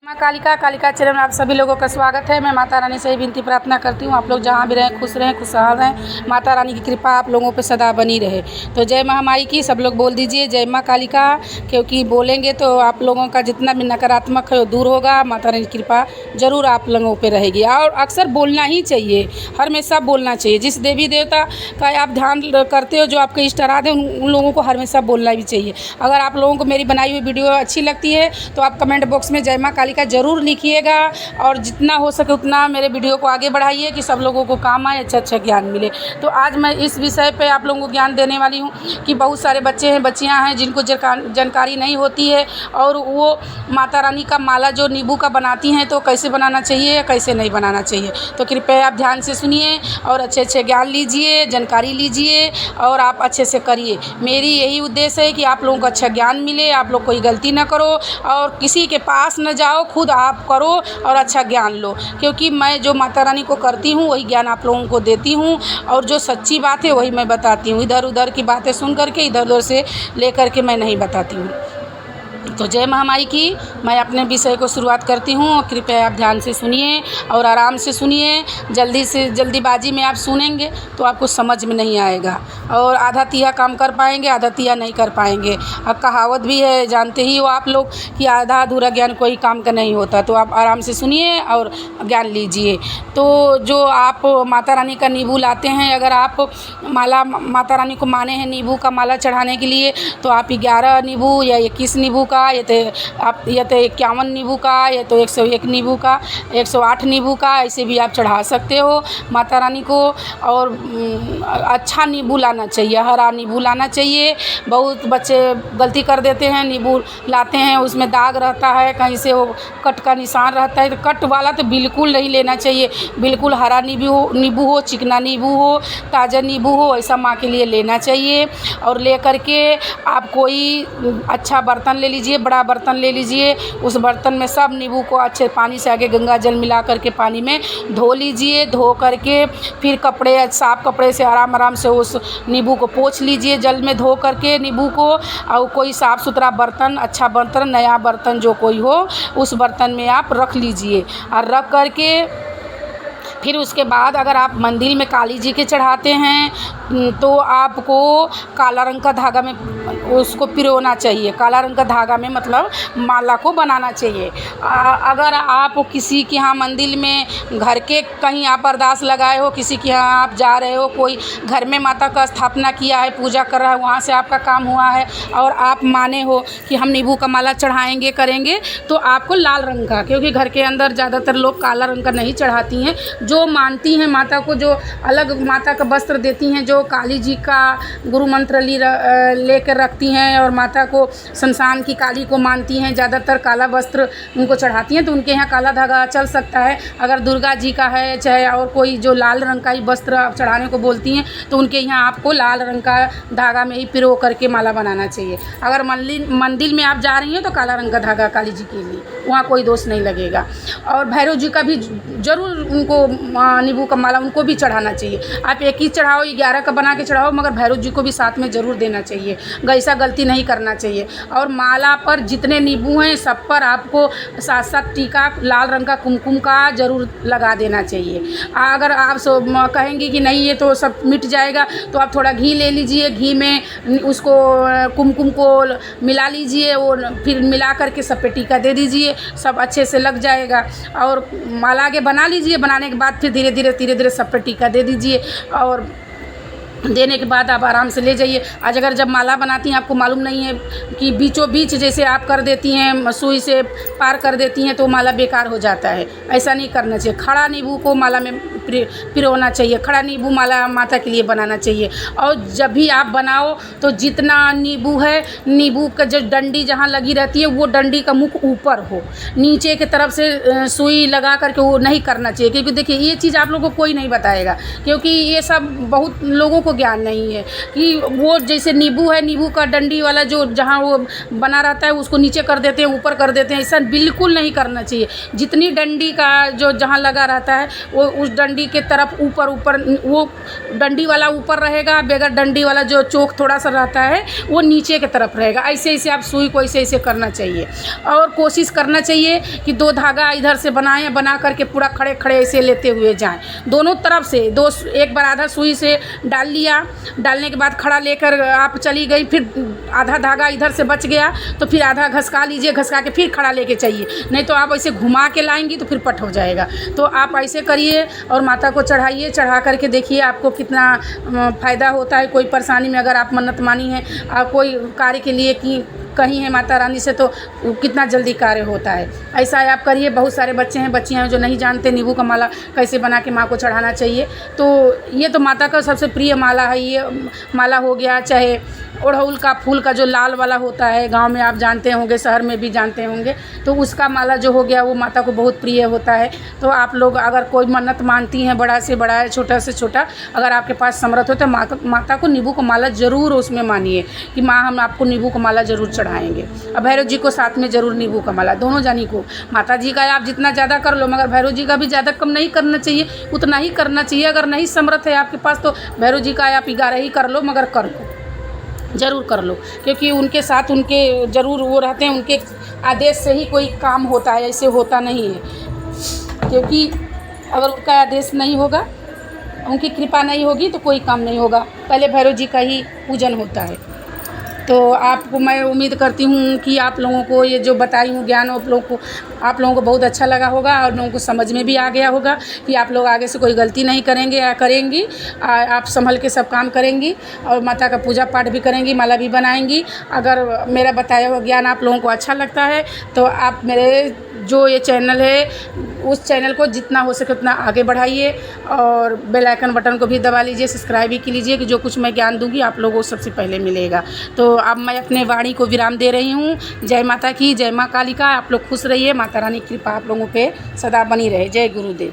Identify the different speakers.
Speaker 1: माँ कालिका चरण में आप सभी लोगों का स्वागत है। मैं माता रानी से ही विनती प्रार्थना करती हूँ, आप लोग जहाँ भी रहें खुश रहें, खुशहाल रहें। माता रानी की कृपा आप लोगों पे सदा बनी रहे। तो जय महामाई की सब लोग बोल दीजिए, जय माँ कालिका। क्योंकि बोलेंगे तो आप लोगों का जितना भी नकारात्मक है वो दूर होगा। माता रानी की कृपा ज़रूर आप लोगों पे रहेगी और अक्सर बोलना ही चाहिए, हमेशा बोलना चाहिए। जिस देवी देवता का आप ध्यान करते हो, जो आपके इष्ट आराध्य हैं, उन लोगों को हमेशा बोलना भी चाहिए। अगर आप लोगों को मेरी बनाई हुई वीडियो अच्छी लगती है तो आप कमेंट बॉक्स में जय माँ कालिका ज़रूर लिखिएगा और जितना हो सके उतना मेरे वीडियो को आगे बढ़ाइए कि सब लोगों को काम आए, अच्छा ज्ञान मिले। तो आज मैं इस विषय पे आप लोगों को ज्ञान देने वाली हूँ कि बहुत सारे बच्चे हैं, बच्चियाँ हैं जिनको जानकारी नहीं होती है और वो माता रानी का माला जो नींबू का बनाती हैं तो कैसे बनाना चाहिए, कैसे नहीं बनाना चाहिए। तो कृपया आप ध्यान से सुनिए और अच्छे ज्ञान लीजिए, जानकारी लीजिए और आप अच्छे से करिए। मेरी यही उद्देश्य है कि आप लोगों को अच्छा ज्ञान मिले, आप लोग कोई गलती ना करो और किसी के पास न जाओ, खुद आप करो और अच्छा ज्ञान लो। क्योंकि मैं जो माता रानी को करती हूँ वही ज्ञान आप लोगों को देती हूँ और जो सच्ची बात है वही मैं बताती हूँ। इधर उधर की बातें सुन करके इधर उधर से लेकर के मैं नहीं बताती हूँ। तो जय महामाई की। मैं अपने विषय को शुरुआत करती हूँ, कृपया आप ध्यान से सुनिए और आराम से सुनिए। जल्दीबाजी में आप सुनेंगे तो आपको समझ में नहीं आएगा और आधा तिया काम कर पाएंगे, आधा तिया नहीं कर पाएंगे। अब कहावत भी है, जानते ही हो आप लोग कि आधा अधूरा ज्ञान कोई काम का नहीं होता। तो आप आराम से सुनिए और ज्ञान लीजिए। तो जो आप माता रानी का नींबू लाते हैं, अगर आप माला माता रानी को माने हैं नींबू का माला चढ़ाने के लिए, तो आप 11 नींबू या 21 नींबू का, ये तो 51 नींबू का, ये तो 101 नींबू का, 108 नींबू का, ऐसे भी आप चढ़ा सकते हो माता रानी को। और अच्छा नींबू लाना चाहिए, हरा नींबू लाना चाहिए। बहुत बच्चे गलती कर देते हैं, नींबू लाते हैं उसमें दाग रहता है, कहीं से वो कट का निशान रहता है। तो कट वाला तो बिल्कुल नहीं लेना चाहिए। बिल्कुल हरा नींबू हो, चिकना नींबू हो, ताज़ा नींबू हो, ऐसा माँ के लिए लेना चाहिए। और ले करके आप कोई अच्छा बर्तन ले लीजिए, बड़ा बर्तन ले लीजिए। उस बर्तन में सब नींबू को अच्छे पानी से आगे गंगा जल मिला करके पानी में धो लीजिए। धो करके फिर साफ़ कपड़े से आराम से उस नींबू को पोंछ लीजिए, जल में धो करके नींबू को। और कोई साफ़ सुथरा बर्तन, अच्छा बर्तन, नया बर्तन जो कोई हो, उस बर्तन में आप रख लीजिए। और रख करके फिर उसके बाद अगर आप मंदिर में काली जी के चढ़ाते हैं तो आपको काला रंग का धागा में उसको पिरोना चाहिए। काला रंग का धागा में मतलब माला को बनाना चाहिए। अगर आप किसी के यहाँ मंदिर में, घर के कहीं आप अरदास लगाए हो, किसी के यहाँ आप जा रहे हो, कोई घर में माता का स्थापना किया है, पूजा कर रहा है, वहाँ से आपका काम हुआ है और आप माने हो कि हम नींबू का माला चढ़ाएंगे, करेंगे, तो आपको लाल रंग का, क्योंकि घर के अंदर ज़्यादातर लोग काला रंग का नहीं चढ़ाती हैं। जो मानती हैं माता को, जो अलग माता का वस्त्र देती हैं, जो काली जी का गुरु मंत्र लेकर रखती हैं और माता को शमशान की काली को मानती हैं, ज़्यादातर काला वस्त्र उनको चढ़ाती हैं, तो उनके यहाँ काला धागा चल सकता है। अगर दुर्गा जी का है, चाहे और कोई जो लाल रंग का ही वस्त्र चढ़ाने को बोलती हैं, तो उनके यहाँ आपको लाल रंग का धागा में ही पिरो करके माला बनाना चाहिए। अगर मंदिर में आप जा रही हैं तो काला रंग का धागा काली जी के लिए, वहाँ कोई दोष नहीं लगेगा। और भैरव जी का भी ज़रूर उनको नींबू का माला उनको भी चढ़ाना चाहिए। आप एक ही चढ़ाओ, 11 का बना के चढ़ाओ, मगर भैरव जी को भी साथ में ज़रूर देना चाहिए। ऐसा गलती नहीं करना चाहिए। और माला पर जितने नींबू हैं सब पर आपको साथ टीका लाल रंग का कुमकुम का ज़रूर लगा देना चाहिए। अगर आप कहेंगे कि नहीं ये तो सब मिट जाएगा, तो आप थोड़ा घी ले लीजिए, घी में उसको कुमकुम को मिला लीजिए और फिर मिला करके सब पे टीका दे दीजिए, सब अच्छे से लग जाएगा। और माला आगे बना लीजिए, बनाने के बाद फिर धीरे धीरे सब पे टीका दे दीजिए। और देने के बाद आप आराम से ले जाइए। आज अगर जब माला बनाती हैं आपको मालूम नहीं है कि बीचों बीच जैसे आप कर देती हैं, सुई से पार कर देती हैं, तो माला बेकार हो जाता है। ऐसा नहीं करना चाहिए। खड़ा नींबू को माला में पिरोना चाहिए। खड़ा नींबू माला माता के लिए बनाना चाहिए। और जब भी आप बनाओ तो जितना नींबू है, नींबू का जो डंडी जहाँ लगी रहती है वो डंडी का मुख ऊपर हो, नीचे की तरफ से सुई लगा करके वो नहीं करना चाहिए। क्योंकि देखिए ये चीज़ आप लोगों को कोई नहीं बताएगा, क्योंकि ये सब बहुत लोगों को को ज्ञान नहीं है कि वो जैसे नींबू है, नींबू का डंडी वाला जो जहाँ वो बना रहता है उसको नीचे कर देते हैं, ऊपर कर देते हैं। ऐसा बिल्कुल नहीं करना चाहिए। जितनी डंडी का जो जहाँ लगा रहता है वो उस डंडी के तरफ ऊपर वो डंडी वाला ऊपर रहेगा, बगैर डंडी वाला जो चोक थोड़ा सा रहता है वो नीचे की तरफ रहेगा। ऐसे ऐसे आप सुई को ऐसे ऐसे करना चाहिए और कोशिश करना चाहिए कि 2 धागा इधर से बनाएं, बना करके पूरा खड़े खड़े ऐसे लेते हुए जाएं। दोनों तरफ से एक बार आधा सुई से डाल लिया, डालने के बाद खड़ा लेकर आप चली गई, फिर आधा धागा इधर से बच गया तो फिर आधा घसका लीजिए, घसका के फिर खड़ा लेके चाहिए। नहीं तो आप ऐसे घुमा के लाएंगी तो फिर पट हो जाएगा। तो आप ऐसे करिए और माता को चढ़ाइए, चढ़ा करके देखिए आपको कितना फ़ायदा होता है। कोई परेशानी में अगर आप मन्नत मानी है कोई कार्य के लिए कि कहीं है माता रानी से, तो कितना जल्दी कार्य होता है। ऐसा आप करिए। बहुत सारे बच्चे हैं, बच्चियाँ हैं जो नहीं जानते नींबू का माला कैसे बना के माँ को चढ़ाना चाहिए। तो ये तो माता का सबसे प्रिय माला है। ये माला हो गया, चाहे अड़हुल का फूल का जो लाल वाला होता है, गांव में आप जानते होंगे, शहर में भी जानते होंगे, तो उसका माला जो हो गया वो माता को बहुत प्रिय होता है। तो आप लोग अगर कोई मन्नत मानती हैं, बड़ा से बड़ा है, छोटा से छोटा, अगर आपके पास समर्थ हो तो माता को नींबू का माला ज़रूर उसमें मानिए कि माँ हम आपको नींबू का माला ज़रूर चढ़ाएँगे। और भैरव जी को साथ में ज़रूर नींबू का माला, दोनों जानी को। माता जी का आप जितना ज़्यादा कर लो, मगर भैरव जी का भी ज़्यादा कम नहीं करना चाहिए, उतना ही करना चाहिए। अगर नहीं समर्थ है आपके पास तो भैरव जी का आप 11 ही कर लो, मगर कर लो, ज़रूर कर लो, क्योंकि उनके साथ उनके ज़रूर वो रहते हैं, उनके आदेश से ही कोई काम होता है, ऐसे होता नहीं है। क्योंकि अगर उनका आदेश नहीं होगा, उनकी कृपा नहीं होगी तो कोई काम नहीं होगा। पहले भैरव जी का ही पूजन होता है। तो आपको मैं उम्मीद करती हूँ कि आप लोगों को ये जो बताई हूँ ज्ञान आप लोगों को बहुत अच्छा लगा होगा और लोगों को समझ में भी आ गया होगा कि आप लोग आगे से कोई गलती नहीं करेंगे या करेंगी। आप संभल के सब काम करेंगी और माता का पूजा पाठ भी करेंगी, माला भी बनाएंगी। अगर मेरा बताया हुआ ज्ञान आप लोगों को अच्छा लगता है तो आप मेरे जो ये चैनल है उस चैनल को जितना हो सके उतना आगे बढ़ाइए और बेल आइकन बटन को भी दबा लीजिए, सब्सक्राइब भी कीजिए कि जो कुछ मैं ज्ञान दूंगी आप लोगों को सबसे पहले मिलेगा। तो अब मैं अपने वाणी को विराम दे रही हूँ। जय माता की, जय माँ कालिका। आप लोग खुश रहिए, माता रानी की कृपा आप लोगों पे सदा बनी रहे। जय गुरुदेव।